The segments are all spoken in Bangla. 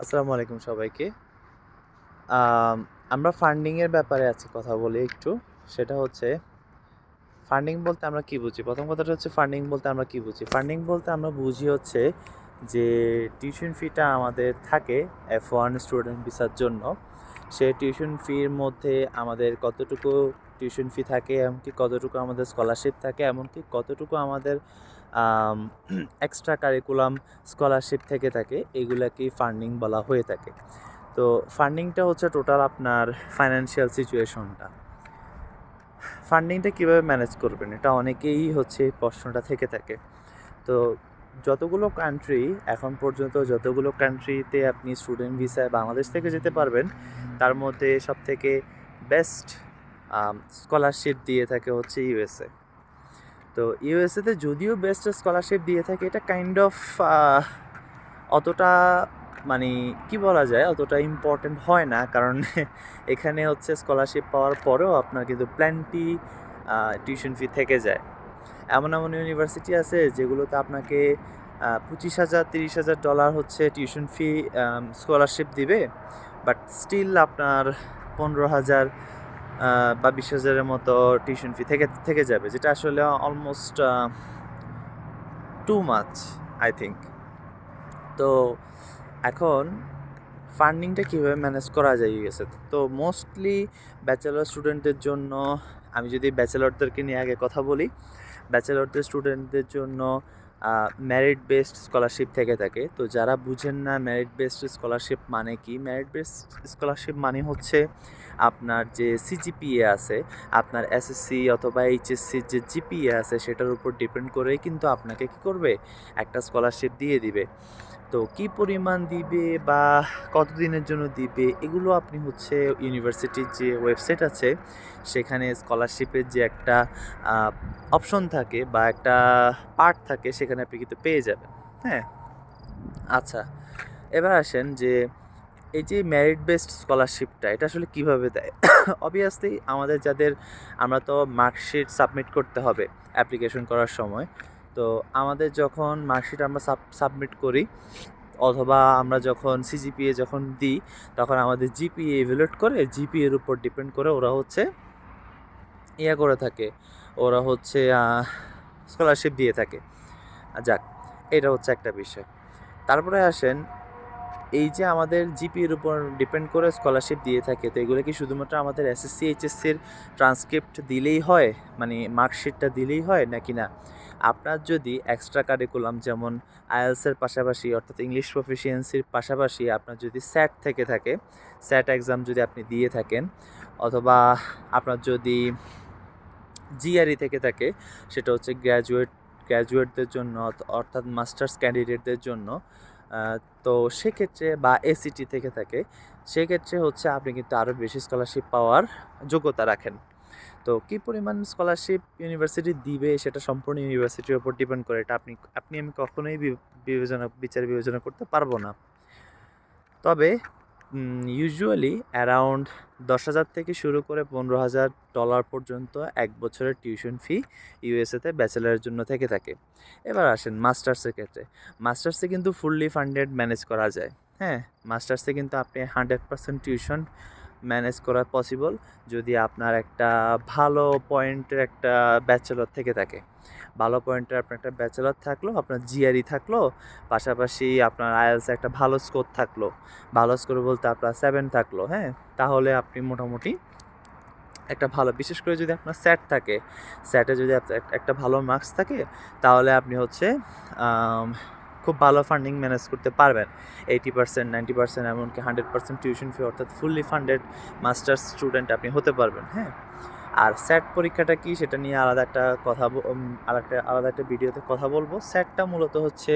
আসসালামু আলাইকুম সবাইকে। আম আমরা ফান্ডিং এর ব্যাপারে আজকে কথা বলি একটু। সেটা হচ্ছে ফান্ডিং বলতে আমরা কি বুঝি? প্রথম কথাটা হচ্ছে ফান্ডিং বলতে আমরা কি বুঝি? ফান্ডিং বলতে আমরা বুঝি হচ্ছে যে টিউশন ফিটা আমাদের থাকে F1 স্টুডেন্ট ভিসার জন্য। সেই টিউশন ফির মধ্যে আমাদের কতটুকু টিউশন ফি থাকে, এমনকি কতটুকু আমাদের স্কলারশিপ থাকে, এমনকি কতটুকু আমাদের আম এক্সট্রা কারিকুলাম স্কলারশিপ থেকে থাকে, এগুলাকেই ফান্ডিং বলা হয়ে থাকে। তো ফান্ডিংটা হচ্ছে টোটাল আপনার ফাইন্যান্সিয়াল সিচুয়েশনটা। ফান্ডিংটা কীভাবে ম্যানেজ করবেন? এটা অনেকেই হচ্ছে এই প্রশ্নটা থেকে থাকে। তো যতগুলো কান্ট্রি এখন পর্যন্ত যতগুলো কান্ট্রিতে আপনি স্টুডেন্ট ভিসায় বাংলাদেশ থেকে যেতে পারবেন, তার মধ্যে সবথেকে বেস্ট স্কলারশিপ দিয়ে থাকে হচ্ছে ইউএসএ। তো ইউএসএতে যদিও বেস্ট স্কলারশিপ দিয়ে থাকে, এটা কাইন্ড অফ অতটা মানে কি বলা যায়, অতটা ইম্পর্টেন্ট হয় না, কারণ এখানে হচ্ছে স্কলারশিপ পাওয়ার পরেও আপনার কিন্তু প্ল্যান্টি টিউশন ফি থেকে যায়। এমন এমন ইউনিভার্সিটি আছে যেগুলোতে আপনাকে $25,000-30,000 হচ্ছে টিউশন ফি স্কলারশিপ দিবে, বাট স্টিল আপনার 15,000 বা 20,000-এর মতো টিউশন ফি থেকে থেকে যাবে, যেটা আসলে almost too much I think. তো এখন ফান্ডিংটা কীভাবে ম্যানেজ করা যায় ইউএসএতে? তো মোস্টলি ব্যাচেলর স্টুডেন্টদের জন্য, আমি যদি ব্যাচেলরদেরকে নিয়ে আগে কথা বলি, ব্যাচেলরদের স্টুডেন্টদের জন্য মেরিট বেসড স্কলারশিপ থেকে থাকে। তো যারা বুঝেন না মেরিট বেসড স্কলারশিপ মানে কি, মেরিট বেসড স্কলারশিপ মানে হচ্ছে আপনার যে সিজিপিএ আছে, আপনার এসএসসি অথবা এইচএসসির যে জিপিএ আছে, সেটার উপর ডিপেন্ড করেই কিন্তু আপনাকে কী করবে, একটা স্কলারশিপ দিয়ে দিবে। তো কী পরিমাণ দিবে বা কতদিনের জন্য দিবে, এগুলো আপনি হচ্ছে ইউনিভার্সিটির যে ওয়েবসাইট আছে, সেখানে স্কলারশিপের যে একটা অপশন থাকে বা একটা পার্ট থাকে, সেখানে আপনি কিন্তু পেয়ে যাবেন। হ্যাঁ, আচ্ছা, এবার আসেন যে এই যে মেরিট বেসড স্কলারশিপটা, এটা আসলে কিভাবে দেয়? অবভিয়াসলি আমাদের যাদের, আমরা তো মার্কশিট সাবমিট করতে হবে অ্যাপ্লিকেশন করার সময়। তো আমাদের যখন মার্কশিট আমরা সাবমিট করি, অথবা আমরা যখন সিজিপিএ যখন দিই, তখন আমাদের জিপিএ ইভ্যালুয়েট করে, জিপিএর উপর ডিপেন্ড করে ওরা হচ্ছে করে থাকে, ওরা হচ্ছে স্কলারশিপ দিয়ে থাকে। যাক, এটা হচ্ছে একটা বিষয়। তারপরে আসেন, এই যে আমাদের জিপিএর উপর ডিপেন্ড করে স্কলারশিপ দিয়ে থাকে, তো এগুলো কি শুধুমাত্র আমাদের এসএসসি এইচএসসির ট্রান্সক্রিপ্ট দিলেই হয়, মানে মার্কশিটটা দিলেই হয় নাকি না? আপনার যদি এক্সট্রা কারিকুলাম, যেমন আইএলসের পাশাপাশি, অর্থাৎ ইংলিশ প্রফিসিয়েন্সির পাশাপাশি আপনার যদি স্যাট থেকে থাকে, স্যাট এক্সাম যদি আপনি দিয়ে থাকেন, অথবা আপনার যদি জিআরই থেকে থাকে, সেটা হচ্ছে গ্র্যাজুয়েটদের জন্য, অর্থাৎ মাস্টার্স ক্যান্ডিডেটদের জন্য, তো সেক্ষেত্রে, বা এসিটি থেকে থাকে, সেক্ষেত্রে হচ্ছে আপনি কিন্তু আরও বেশি স্কলারশিপ পাওয়ার যোগ্যতা রাখেন। তো কী পরিমাণ স্কলারশিপ ইউনিভার্সিটি দিবে, সেটা সম্পূর্ণ ইউনিভার্সিটির উপর ডিপেন্ড করে। এটা আমি কখনোই বিচার বিবেচনা করতে পারবো না। তবে ইউজুয়ালি অ্যারাউন্ড 10,000 থেকে শুরু করে $15,000 পর্যন্ত এক বছরের টিউশন ফি ইউএসএতে ব্যাচেলারের জন্য থেকে থাকে। এবার আসেন মাস্টার্সের ক্ষেত্রে। মাস্টার্সে কিন্তু ফুললি ফান্ডেড ম্যানেজ করা যায়। হ্যাঁ, মাস্টার্সে কিন্তু আপনি 100% টিউশন ম্যানেজ করা পসিবল, যদি আপনার একটা ভালো পয়েন্টের একটা ব্যাচেলর থেকে থাকে। ভালো পয়েন্টের আপনার একটা ব্যাচেলর থাকলো, আপনার জিআরই থাকলো, পাশাপাশি আপনার আইএলস একটা ভালো স্কোর থাকলো, ভালো স্কোর বলতে আপনার 7 থাকলো। হ্যাঁ, তাহলে আপনি মোটামুটি একটা ভালো, বিশেষ করে যদি আপনার স্যাট থাকে, স্যাটে যদি একটা ভালো মার্কস থাকে, তাহলে আপনি হচ্ছে খুব ভালো ফান্ডিং ম্যানেজ করতে পারবেন। 80%, 90%, এমনকি 100% টিউশন ফি, অর্থাৎ ফুললি ফান্ডেড মাস্টার্স স্টুডেন্ট আপনি হতে পারবেন। হ্যাঁ, আর স্যাট পরীক্ষাটা কি, সেটা নিয়ে আলাদা একটা কথা, আলাদা একটা ভিডিওতে কথা বলবো। স্যাটটা মূলত হচ্ছে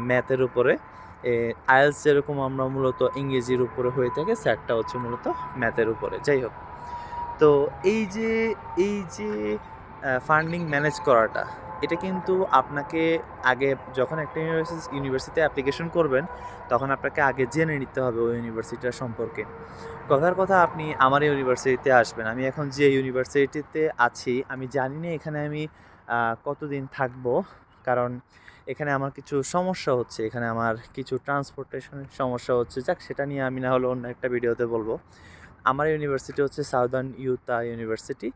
ম্যাথের উপরে, আইএলস যেরকম আমরা মূলত ইংরেজির উপরে হয়ে থাকে, স্যাটটা হচ্ছে মূলত ম্যাথের উপরে। যাই হোক, তো এই যে ফান্ডিং ম্যানেজ করাটা, এটা কিন্তু আপনাকে আগে, যখন একটা ইউনিভার্সিটিতে অ্যাপ্লিকেশন করবেন, তখন আপনাকে আগে জেনে নিতে হবে ওই ইউনিভার্সিটিটার সম্পর্কে। কথার কথা, আপনি আমার ইউনিভার্সিটিতে আসবেন, আমি এখন যে ইউনিভার্সিটিতে আছি, আমি জানি না এখানে আমি কতদিন থাকবো, কারণ এখানে আমার কিছু সমস্যা হচ্ছে, এখানে আমার কিছু ট্রান্সপোর্টেশনের সমস্যা হচ্ছে, যাক সেটা নিয়ে আমি না হলে অন্য একটা ভিডিওতে বলবো। আমার ইউনিভার্সিটি হচ্ছে সাউদার্ন ইউতা ইউনিভার্সিটি,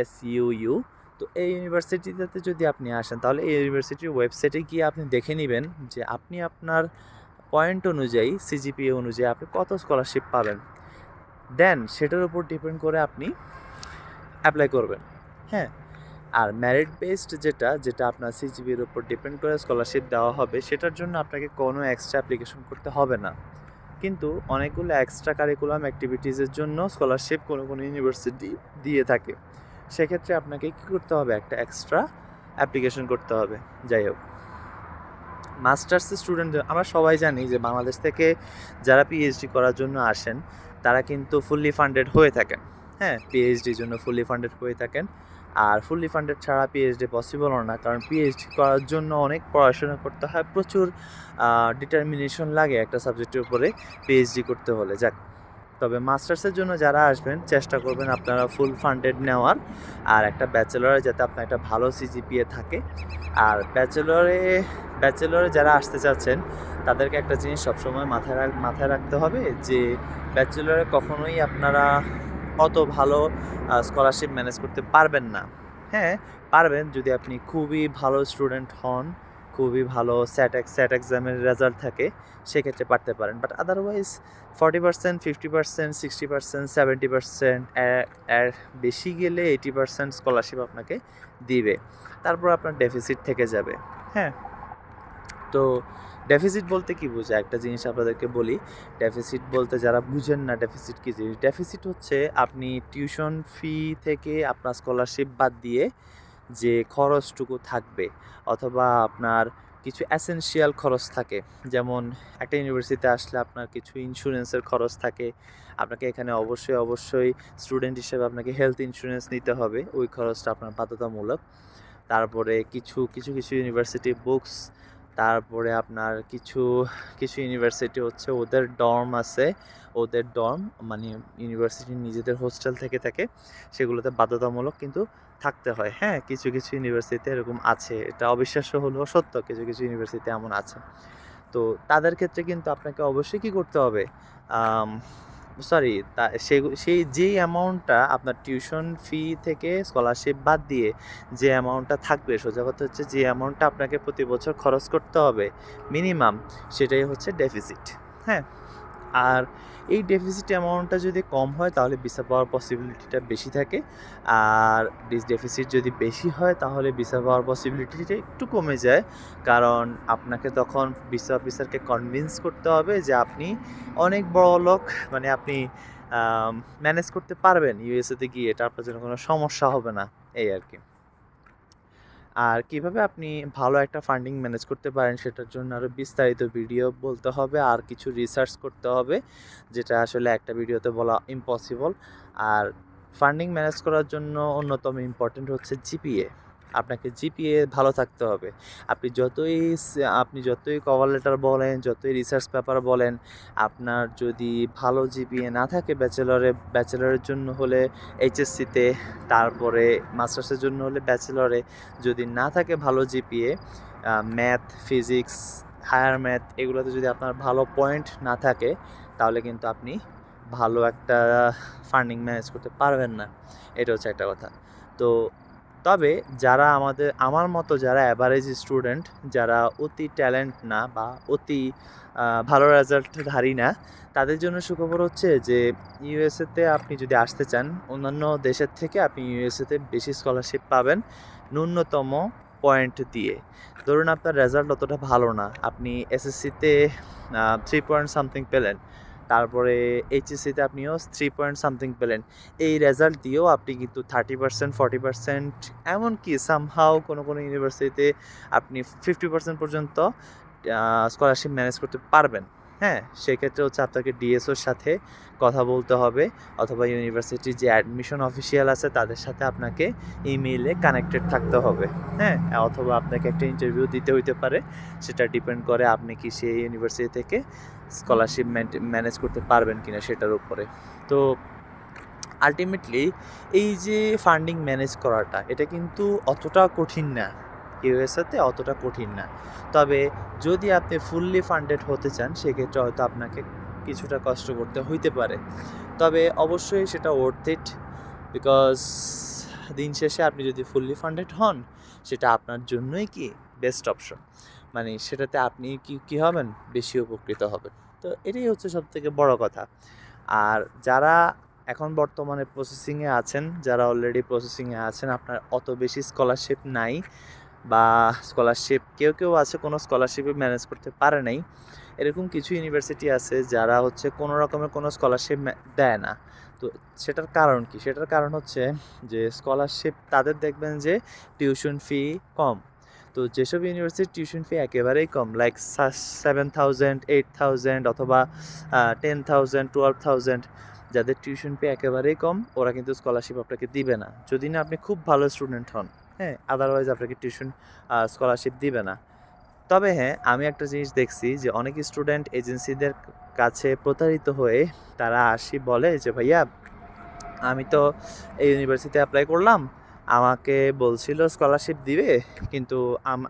SUU। তো এই ইউনিভার্সিটিতে যদি আপনি আসেন তাহলে এই ইউনিভার্সিটির ওয়েবসাইটে গিয়ে আপনি দেখে নেবেন যে আপনি আপনার পয়েন্ট অনুযায়ী, CGPA অনুযায়ী আপনি কত স্কলারশিপ পাবেন। দেন সেটার উপর ডিপেন্ড করে আপনি অ্যাপ্লাই করবেন। হ্যাঁ, আর মেরিট বেসড যেটা আপনার CGPA এর উপর ডিপেন্ড করে স্কলারশিপ দেওয়া হবে, সেটার জন্য আপনাকে কোনো এক্সট্রা অ্যাপ্লিকেশন করতে হবে না। কিন্তু অনেকগুলো এক্সট্রা কারিকুলাম অ্যাক্টিভিটিসের জন্য স্কলারশিপ কোনো ইউনিভার্সিটি দিয়ে থাকে। সেক্ষেত্রে আপনাকে কী করতে হবে, একটা এক্সট্রা অ্যাপ্লিকেশন করতে হবে। যাই হোক, মাস্টার্সের স্টুডেন্ট আমরা সবাই জানি যে বাংলাদেশ থেকে যারা PhD করার জন্য আসেন তারা কিন্তু ফুললি ফান্ডেড হয়ে থাকেন। হ্যাঁ, PhDর জন্য ফুললি ফান্ডেড হয়ে থাকেন। আর ফুললি ফান্ডেড ছাড়া PhD পসিবলও না, কারণ PhD করার জন্য অনেক পড়াশোনা করতে হয়, প্রচুর ডিটারমিনেশন লাগে একটা সাবজেক্টের উপরে PhD করতে হলে। যাক, তবে মাস্টার্সের জন্য যারা আসবেন চেষ্টা করবেন আপনারা ফুল ফান্ডেড নেওয়ার, আর একটা ব্যাচেলরে যাতে আপনার একটা ভালো CGPA থাকে। আর ব্যাচেলরে যারা আসতে চাচ্ছেন তাদেরকে একটা জিনিস সবসময় মাথায় রাখতে হবে যে ব্যাচেলরে কখনোই আপনারা অত ভালো স্কলারশিপ ম্যানেজ করতে পারবেন না। হ্যাঁ, পারবেন যদি আপনি খুবই ভালো স্টুডেন্ট হন, খুবই ভালো স্যাট এক্সামের রেজাল্ট থাকে, সেক্ষেত্রে পারতে পারেন। বাট আদারওয়াইজ 40%, 50%, 60%, 70%, এর বেশি গেলে 80% স্কলারশিপ আপনাকে দিবে। তারপর আপনার ডেফিসিট থেকে যাবে। হ্যাঁ, তো ডেফিসিট বলতে কি বোঝায় একটা জিনিস আপনাদেরকে বলি। ডেফিসিট বলতে যারা বুঝেন না ডেফিসিট কী জিনিস, ডেফিসিট হচ্ছে আপনি টিউশন ফি থেকে আপনার স্কলারশিপ বাদ দিয়ে যে খরচটুকু থাকবে, অথবা আপনার কিছু এসেনশিয়াল খরচ থাকে, যেমন একটা ইউনিভার্সিটিতে আসলে আপনার কিছু ইন্স্যুরেন্সের খরচ থাকে। আপনাকে এখানে অবশ্যই স্টুডেন্ট হিসেবে আপনাকে হেলথ ইন্স্যুরেন্স নিতে হবে, ওই খরচটা আপনার বাধ্যতামূলক। তারপরে কিছু ইউনিভার্সিটি বুকস, তারপরে আপনার কিছু ইউনিভার্সিটি হচ্ছে ওদের ডর্ম আছে, ওদের ডর্ম মানে ইউনিভার্সিটির নিজেদের হোস্টেল থেকে থাকে, সেগুলোতে বাধ্যতামূলক কিন্তু থাকতে হয়। হ্যাঁ, কিছু ইউনিভার্সিটিতে এরকম আছে, এটা অবিশ্বাস্য হলেও সত্য, কিছু ইউনিভার্সিটি এমন আছে। তো তাদের ক্ষেত্রে কিন্তু আপনাকে অবশ্যই কী করতে হবে, সরি সেই যেই অ্যামাউন্টটা আপনার টিউশন ফি থেকে স্কলারশিপ বাদ দিয়ে যে অ্যামাউন্টটা থাকবে, সোজা কথা হচ্ছে যে অ্যামাউন্টটা আপনাকে প্রতি বছর খরচ করতে হবে মিনিমাম, সেটাই হচ্ছে ডেফিসিট। হ্যাঁ, আর এই ডেফিসিট অ্যামাউন্টটা যদি কম হয় তাহলে ভিসা পাওয়ার পসিবিলিটিটা বেশি থাকে, আর ডেফিসিট যদি বেশি হয় তাহলে ভিসা পাওয়ার পসিবিলিটিটা একটু কমে যায়, কারণ আপনাকে তখন ভিসা অফিসারকে কনভিন্স করতে হবে যে আপনি অনেক বড় লোক, মানে আপনি ম্যানেজ করতে পারবেন ইউএসএতে গিয়ে, এটা আপনার জন্য কোনো সমস্যা হবে না, এই আর কি। আর কিভাবে আপনি ভালো একটা ফান্ডিং ম্যানেজ করতে পারেন সেটার জন্য আরও বিস্তারিত ভিডিও বলতে হবে, আর কিছু রিসার্চ করতে হবে, যেটা আসলে একটা ভিডিওতে বলা ইম্পসিবল। আর ফান্ডিং ম্যানেজ করার জন্য অন্যতম ইম্পর্টেন্ট হচ্ছে জিপিএ। আপনাকে জিপিএ ভালো থাকতে হবে। আপনি যতই কভার লেটার বলেন, যতই রিসার্চ পেপার বলেন, আপনার যদি ভালো জিপিএ না থাকে ব্যাচেলরের জন্য হলে এইচএসসিতে, তারপরে মাস্টার্সের জন্য হলে ব্যাচেলরে, যদি না থাকে ভালো GPA, math, physics, higher math, এগুলোতে যদি আপনার ভালো পয়েন্ট না থাকে তাহলে কিন্তু আপনি ভালো একটা ফান্ডিং ম্যানেজ করতে পারবেন না, এটা হচ্ছে একটা কথা। তো তবে যারা আমার মতো যারা অ্যাভারেজ স্টুডেন্ট, যারা অতি ট্যালেন্ট না বা অতি ভালো রেজাল্টধারী না, তাদের জন্য সুখবর হচ্ছে যে ইউএসএতে আপনি যদি আসতে চান, অন্যান্য দেশের থেকে আপনি ইউএসএতে বেশি স্কলারশিপ পাবেন ন্যূনতম পয়েন্ট দিয়ে। ধরুন আপনার রেজাল্ট অতটা ভালো না, আপনি এসএসসিতে 3 পয়েন্ট সামথিং পেলেন, তারপরে এইচএসসিতে আপনিও 3 পয়েন্ট সামথিং পেলেন, এই রেজাল্ট দিয়েও আপনি কিন্তু 30%, 40%, এমনকি সামহাও কোনো ইউনিভার্সিটিতে আপনি 50% পর্যন্ত স্কলারশিপ ম্যানেজ করতে পারবেন। হ্যাঁ, সেক্ষেত্রে হচ্ছে আপনাকে ডিএসওর সাথে কথা বলতে হবে, অথবা ইউনিভার্সিটির যে অ্যাডমিশন অফিসিয়াল আছে তাদের সাথে আপনাকে ইমেইলে কানেক্টেড থাকতে হবে। হ্যাঁ, অথবা আপনাকে একটা ইন্টারভিউ দিতে হইতে পারে, সেটা ডিপেন্ড করে আপনি কি সেই ইউনিভার্সিটি থেকে স্কলারশিপ ম্যানেজ করতে পারবেন কিনা সেটার উপরে। তো আলটিমেটলি এই যে ফান্ডিং ম্যানেজ করাটা, এটা কিন্তু অতটা কঠিন না। ইউএসএতে অতটা কঠিন না। তবে যদি আপনি ফুললি ফান্ডেড হতে চান সেক্ষেত্রে হয়তো আপনাকে কিছুটা কষ্ট করতে হইতে পারে, তবে অবশ্যই সেটা ওর্থ ইট, বিকজ দিন শেষে আপনি যদি ফুললি ফান্ডেড হন সেটা আপনার জন্যই কি বেস্ট অপশন, মানে সেটাতে আপনি কি হবেন, বেশি উপকৃত হবেন। তো এটাই হচ্ছে সবথেকে বড় কথা। আর যারা এখন বর্তমানে প্রসেসিংয়ে আছেন, যারা অলরেডি প্রসেসিংয়ে আছেন, আপনার অত বেশি স্কলারশিপ নাই বা স্কলারশিপ কেউ আছে কোনো স্কলারশিপে ম্যানেজ করতে পারে নাই, এরকম কিছু ইউনিভার্সিটি আছে যারা হচ্ছে কোনো রকমের কোনো স্কলারশিপ দেয় না। তো সেটার কারণ কি? সেটার কারণ হচ্ছে যে স্কলারশিপ তাদের দেখবেন যে টিউশন ফি কম। তো যেসব ইউনিভার্সিটির টিউশন ফি একেবারেই কম, লাইক 7,000, 8,000 অথবা 10,000, 12,000, যাদের টিউশন ফি একেবারেই কম, ওরা কিন্তু স্কলারশিপ আপনাকে দিবে না, যদি না আপনি খুব ভালো স্টুডেন্ট হন। হ্যাঁ, আদারওয়াইজ আপনাকে টিউশন স্কলারশিপ দিবে না। তবে হ্যাঁ, আমি একটা জিনিস দেখছি যে অনেক স্টুডেন্ট এজেন্সিদের কাছে প্রতারিত হয়ে তারা বলে যে ভাইয়া আমি তো এই ইউনিভার্সিটিতে অ্যাপ্লাই করলাম, আমাকে বলছিল স্কলারশিপ দিবে, কিন্তু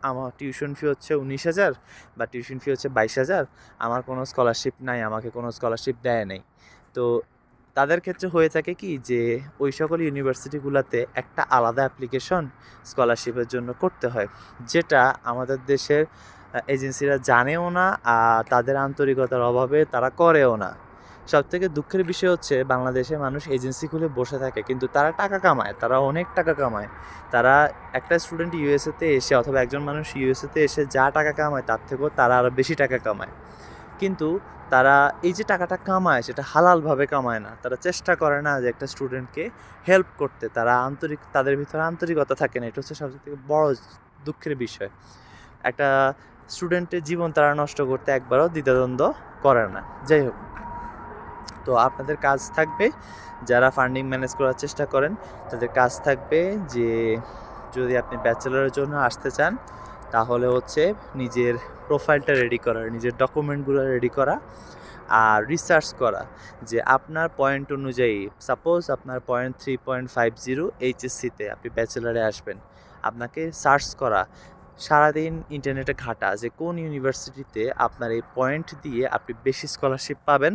আমার টিউশন ফি হচ্ছে 19,000 বা টিউশন ফি হচ্ছে 22,000, আমার কোনো স্কলারশিপ নাই, আমাকে কোনো স্কলারশিপ দেয় নাই। তো তাদের ক্ষেত্রে হয়ে থাকে কি যে ওই সকল ইউনিভার্সিটিগুলোতে একটা আলাদা অ্যাপ্লিকেশন স্কলারশিপের জন্য করতে হয়, যেটা আমাদের দেশের এজেন্সিরা জানেও না, আর তাদের আন্তরিকতার অভাবে তারা করেও না। সবথেকে দুঃখের বিষয় হচ্ছে বাংলাদেশে মানুষ এজেন্সি খুলে বসে থাকে, কিন্তু তারা টাকা কামায়, তারা অনেক টাকা কামায়। তারা একটা স্টুডেন্ট ইউএসএতে এসে অথবা একজন মানুষ ইউএসএতে এসে যা টাকা কামায় তার থেকেও তারা আরও বেশি টাকা কামায়। কিন্তু তারা এই যে টাকাটা কামায় সেটা হালালভাবে কামায় না, তারা চেষ্টা করে না যে একটা স্টুডেন্টকে হেল্প করতে, তাদের ভিতরে আন্তরিকতা থাকে না। এটা হচ্ছে সবথেকে বড় দুঃখের বিষয়। একটা স্টুডেন্টের জীবন তারা নষ্ট করতে একবারও দ্বিধাদ্বন্দ্ব করে না। যাই হোক, তো আপনাদের কাজ থাকবে, যারা ফান্ডিং ম্যানেজ করার চেষ্টা করেন তাদের কাজ থাকবে যে যদি আপনি ব্যাচেলরের জন্য আসতে চান তাহলে হচ্ছে নিজের প্রোফাইলটা রেডি করা, নিজের ডকুমেন্টগুলো রেডি করা, আর রিসার্চ করা যে আপনার পয়েন্ট অনুযায়ী, সাপোজ আপনার পয়েন্ট 3.50 এইচএসসিতে আপনি ব্যাচেলারে আসবেন, আপনাকে সার্চ করা, সারাদিন ইন্টারনেটে ঘাটা যে কোন ইউনিভার্সিটিতে আপনার এই পয়েন্ট দিয়ে আপনি বেশি স্কলারশিপ পাবেন,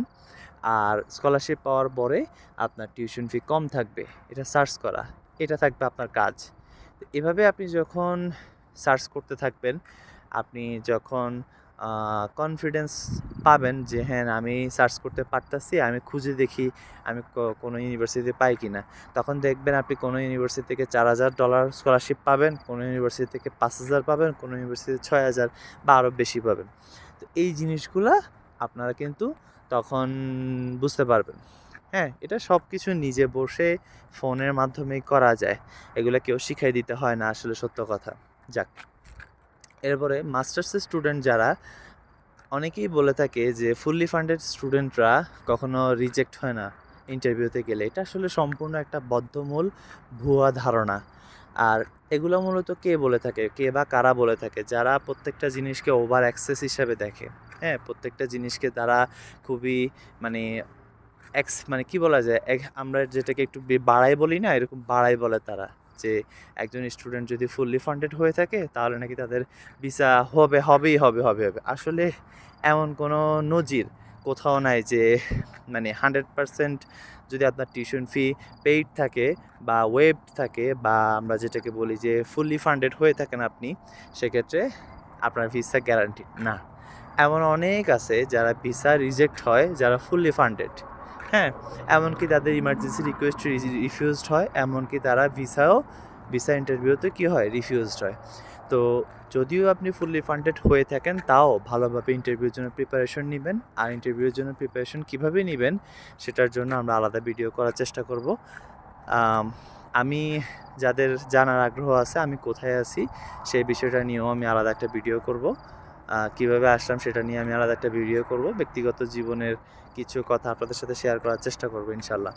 আর স্কলারশিপ পাওয়ার পরে আপনার টিউশন ফি কম থাকবে, এটা সার্চ করা, এটা থাকবে আপনার কাজ। এভাবে আপনি যখন সার্চ করতে থাকবেন, আপনি যখন কনফিডেন্স পাবেন যে হ্যাঁ আমি সার্চ করতে পারতাছি, আমি খুঁজে দেখি আমি কোনো ইউনিভার্সিটিতে পাই কি না, তখন দেখবেন আপনি কোনো ইউনিভার্সিটি থেকে $4,000 স্কলারশিপ পাবেন, কোনো ইউনিভার্সিটি থেকে 5,000 পাবেন, কোনো ইউনিভার্সিটি 6,000 বা আরও বেশি পাবেন। তো এই জিনিসগুলা আপনারা কিন্তু তখন বুঝতে পারবেন। হ্যাঁ, এটা সব কিছু নিজে বসে ফোনের মাধ্যমেই করা যায়, এগুলো কেউ শিখাই দিতে হয় না, আসলে সত্য কথা। যাক, এরপরে মাস্টার্সের স্টুডেন্ট যারা, অনেকেই বলে থাকে যে ফুললি ফান্ডেড স্টুডেন্টরা কখনো রিজেক্ট হয় না ইন্টারভিউতে গেলে। এটা আসলে সম্পূর্ণ একটা বদ্ধমূল ভুয়া ধারণা। আর এগুলো মূলত কে বলে থাকে, কে বা কারা বলে থাকে? যারা প্রত্যেকটা জিনিসকে ওভার অ্যাক্সেস হিসাবে দেখে। হ্যাঁ, প্রত্যেকটা জিনিসকে তারা খুবই মানে মানে কি বলা যায়, আমরা যেটাকে একটু বাড়াই বলি না, এরকম বাড়াই বলে তারা, যে একজন স্টুডেন্ট যদি ফুললি ফান্ডেড হয়ে থাকে তাহলে নাকি তাদের ভিসা হবে। আসলে এমন কোনো নজির কোথাও নাই যে মানে 100% যদি আপনার টিউশন ফি পেইড থাকে বা ওয়েবড থাকে, বা আমরা যেটাকে বলি যে ফুললি ফান্ডেড হয়ে থাকেন আপনি, সেক্ষেত্রে আপনার ভিসা গ্যারান্টিড না। এমন অনেক আছে যারা ভিসা রিজেক্ট হয় যারা ফুললি ফান্ডেড। হ্যাঁ, এমনকি তাদের ইমার্জেন্সি রিকোয়েস্ট রিফিউজড হয়, এমনকি তারা ভিসা ইন্টারভিউতে কী হয়, রিফিউজড হয়। তো যদিও আপনি ফুললি ফান্ডেড হয়ে থাকেন, তাও ভালোভাবে ইন্টারভিউর জন্য প্রিপারেশন নেবেন। আর ইন্টারভিউর জন্য প্রিপারেশন কীভাবে নেবেন সেটার জন্য আমরা আলাদা ভিডিও করার চেষ্টা করব। আমি যাদের জানার আগ্রহ আছে আমি কোথায় আছি সেই বিষয়টা নিয়েও আমি আলাদা একটা ভিডিও করব। কীভাবে আসলাম সেটা নিয়ে আমি আলাদা একটা ভিডিও করব। ব্যক্তিগত জীবনের কিছু কথা আপনাদের সাথে শেয়ার করার চেষ্টা করব ইনশাল্লাহ।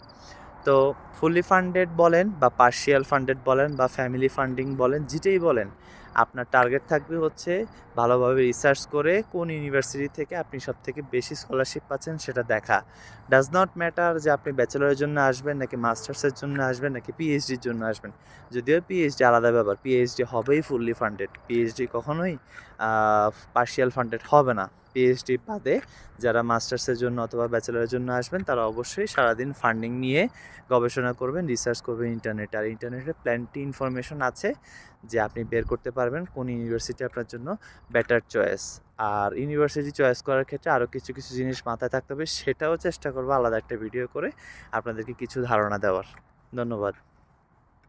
তো ফুললি ফান্ডেড বলেন বা পার্শিয়াল ফান্ডেড বলেন বা ফ্যামিলি ফান্ডিং বলেন, যেটাই বলেন, আপনার টার্গেট থাকবে হচ্ছে ভালোভাবে রিসার্চ করে কোন ইউনিভার্সিটি থেকে আপনি সবথেকে বেশি স্কলারশিপ পাচ্ছেন সেটা দেখা। ডাজ নট ম্যাটার যে আপনি ব্যাচেলরের জন্য আসবেন নাকি মাস্টার্সের জন্য আসবেন নাকি পিএইচডির জন্য আসবেন। যদিও পিএইচডি আলাদা ব্যাপার, পিএইচডি হবেই ফুললি ফান্ডেড, পিএইচডি কখনোই পার্শিয়াল ফান্ডেড হবে না। পিএইচডি বাদে যারা মাস্টার্সের জন্য অথবা ব্যাচেলরের জন্য আসবেন তারা অবশ্যই সারাদিন ফান্ডিং নিয়ে গবেষণা করবেন, রিসার্চ করবেন ইন্টারনেটে। আর ইন্টারনেটে প্ল্যান্টি ইনফরমেশন আছে যে আপনি বের করতে পারবেন কোন ইউনিভার্সিটি আপনার জন্য বেটার চয়েস। আর ইউনিভার্সিটি চয়েস করার ক্ষেত্রে আরও কিছু কিছু জিনিস মাথায় থাকতে হবে, সেটাও চেষ্টা করবো আলাদা একটা ভিডিও করে আপনাদেরকে কিছু ধারণা দেওয়ার। ধন্যবাদ।